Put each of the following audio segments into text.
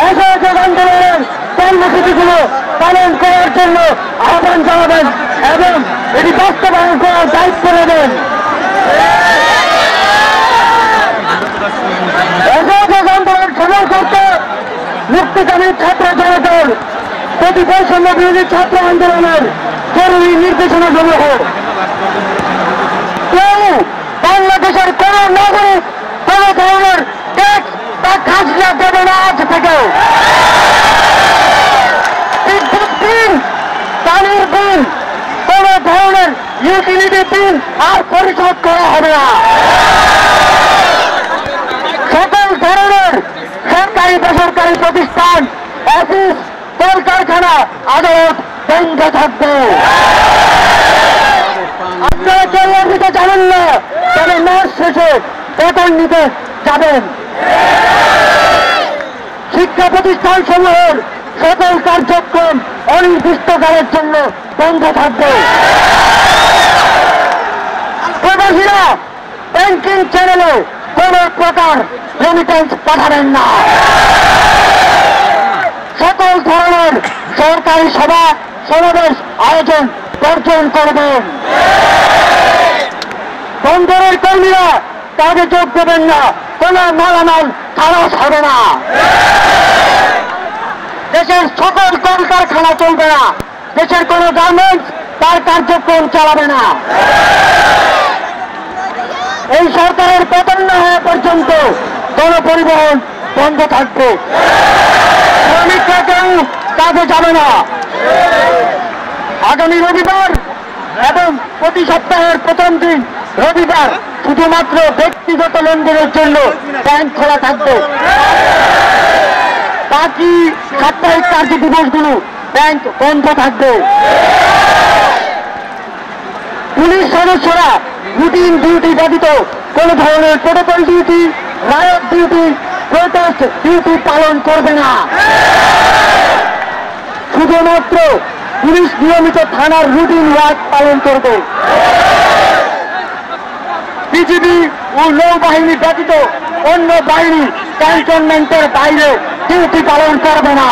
অসহযোগ আন্দোলনের কর্মসূচিগুলো পালন করার জন্য আহ্বান জানাবেন এবং এটি বাস্তবায়ন করার দায়িত্ব নেবেন। অসহযোগ আন্দোলন সফল করতে মুক্তিকামী ছাত্র জনতার প্রতি বৈষম্য বিরোধী ছাত্র আন্দোলনের জরুরি নির্দেশনা সমূহ কেউ বাংলাদেশের কোন নাগরিক কোন ধরনের ট্যাক্স বা খাজনা দেবে না আজ থেকে। বিদ্যুৎ বিল, পানির বিল, কোন ধরনের ইউটিলিটি বিল আর পরিশোধ করা হবে না। সকল ধরনের সরকারি বেসরকারি প্রতিষ্ঠান, অফিস, কলকারখানা, আদালত বন্ধ থাকবে। আপনারা কেউ দিতে যাবেন না, তবে মাস শেষে বেতন নিতে যাবেন। শিক্ষা প্রতিষ্ঠান সমূহের সকল কার্যক্রম অনির্দিষ্টকালের জন্য বন্ধ থাকবে। প্রবাসীরা ব্যাংকিং চ্যানেলে কোন প্রকার রেমিটেন্স পাঠাবেন না। সকল ধরনের সরকারি সভা সমাবেশ আয়োজন বর্জন করবেন। বন্দরের কর্মীরা কাজে যোগ দেবেন না, কোন মালামাল খালাস হবে না। দেশের সকল কলকারখানা চলবে না, দেশের কোন গার্মেন্টস তার কার্যক্রম চালাবে না। এই সরকারের পতন না হওয়া পর্যন্ত গণপরিবহন বন্ধ থাকবে। শ্রমিকরা কেউ কাজে যাবে না। আগামী রবিবার এবং প্রতি সপ্তাহের প্রথম দিন রবিবার শুধুমাত্র ব্যক্তিগত লেনদেনের জন্য ব্যাংক খোলা থাকবে। বাকি সাপ্তাহিক কার্য দিবসগুলো ব্যাংক বন্ধ থাকবে। পুলিশ সদস্যরা রুটিন ডিউটি ব্যতীত কোন ধরনের প্রোটোকল ডিউটি, রায়ত ডিউটি, প্রোটেস্ট ডিউটি পালন করবে না। শুধুমাত্র পুলিশ নিয়মিত থানার রুটিন ওয়ার্ক পালন করবে। বিজিবি ও নৌবাহিনী ব্যতীত অন্য বাহিনী ক্যান্টনমেন্টের বাইরে ডিউটি পালন করবে না।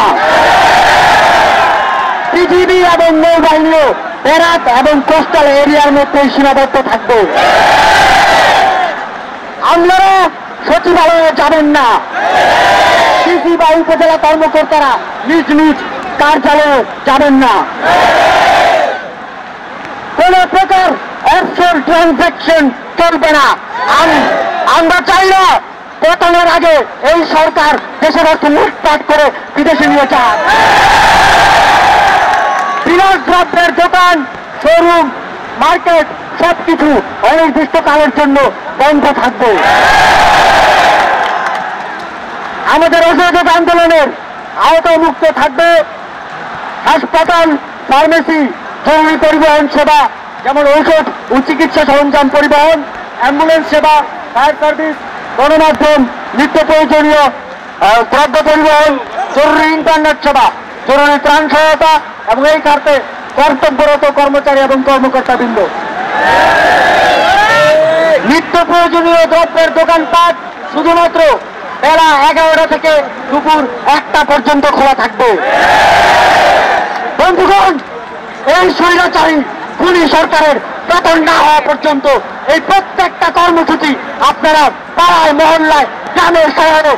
বিজিবি এবং নৌবাহিনীও বেরাত এবং কোস্টাল এরিয়ার মধ্যে সীমাবদ্ধ থাকবে। আপনারা সচিবালয়ে যাবেন না। ডিসি বা উপজেলা কর্মকর্তারা নিজ নিজ কার্যালয়ে যাবেন না। কোন প্রকার অফশোর ট্রানজাকশন চলবে না। আমরা চাই না পতনের আগে এই সরকার দেশের অর্থ লুটপাট করে বিদেশে নিয়ে যান। বিলাস দ্রব্যের দোকান, শোরুম, মার্কেট সবকিছু অনির্দিষ্টকালের জন্য বন্ধ থাকবে। আমাদের অসহযোগ আন্দোলনের আওতামুক্ত থাকবে হাসপাতাল, ফার্মেসি, জরুরি পরিবহন সেবা যেমন ঔষধ ও চিকিৎসা সরঞ্জাম পরিবহন, অ্যাম্বুলেন্স সেবা, ফায়ার সার্ভিস, গণমাধ্যম, নিত্য প্রয়োজনীয় দ্রব্য পরিবহন, জরুরি ইন্টারনেট সেবা, জরুরি ত্রাণ সহায়তা এবং এই খাতে কর্তব্যরত কর্মচারী এবং কর্মকর্তাবৃন্দ। নিত্য প্রয়োজনীয় দ্রব্যের দোকানপাট শুধুমাত্র বেলা 11টা থেকে দুপুর 1টা পর্যন্ত খোলা থাকবে। বন্ধুগণ, এই স্বৈরাচারী খুনি সরকারের পতন না হওয়া পর্যন্ত এই প্রত্যেকটা কর্মসূচি আপনারা পাড়ায়, মহল্লায়, গ্রামে, শহরে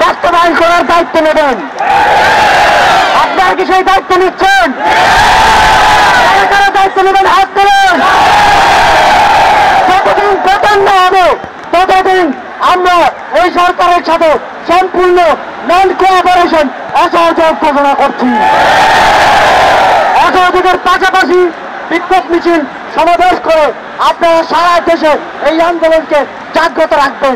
বাস্তবায়ন করার দায়িত্ব নেবেন। আপনারা কি সেই দায়িত্ব নিচ্ছেন? দায়িত্ব নেবেন, হাত তুলুন। যতদিন পতন না হবে ততদিন আমরা এই সরকারের সাথে সম্পূর্ণ নন কোঅপারেশন, অসহযোগ ঘোষণা করছি। অসহযোগের পাশাপাশি বিক্ষোভ মিছিল সমাবেশ করে আপনারা সারা দেশে এই আন্দোলনকে জাগ্রত রাখবেন।